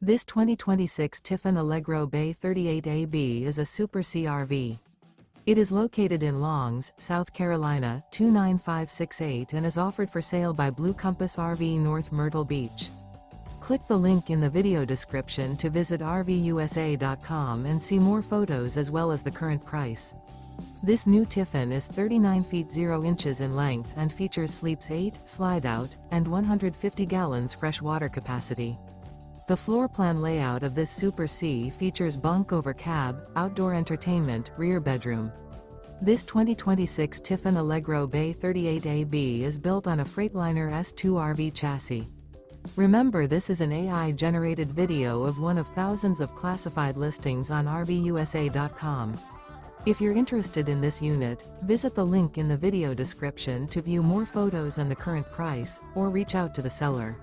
This 2026 Tiffin Allegro Bay 38AB is a Super CRV. It is located in Longs, South Carolina, 29568 and is offered for sale by Blue Compass RV North Myrtle Beach. Click the link in the video description to visit RVUSA.com and see more photos as well as the current price. This new Tiffin is 39 feet 0 inches in length and features sleeps 8, slide-out, and 150 gallons fresh water capacity. The floor plan layout of this Super C features bunk over cab, outdoor entertainment, rear bedroom. This 2026 Tiffin Allegro Bay 38AB is built on a Freightliner S2RV chassis. Remember, this is an AI-generated video of one of thousands of classified listings on RVUSA.com. If you're interested in this unit, visit the link in the video description to view more photos and the current price, or reach out to the seller.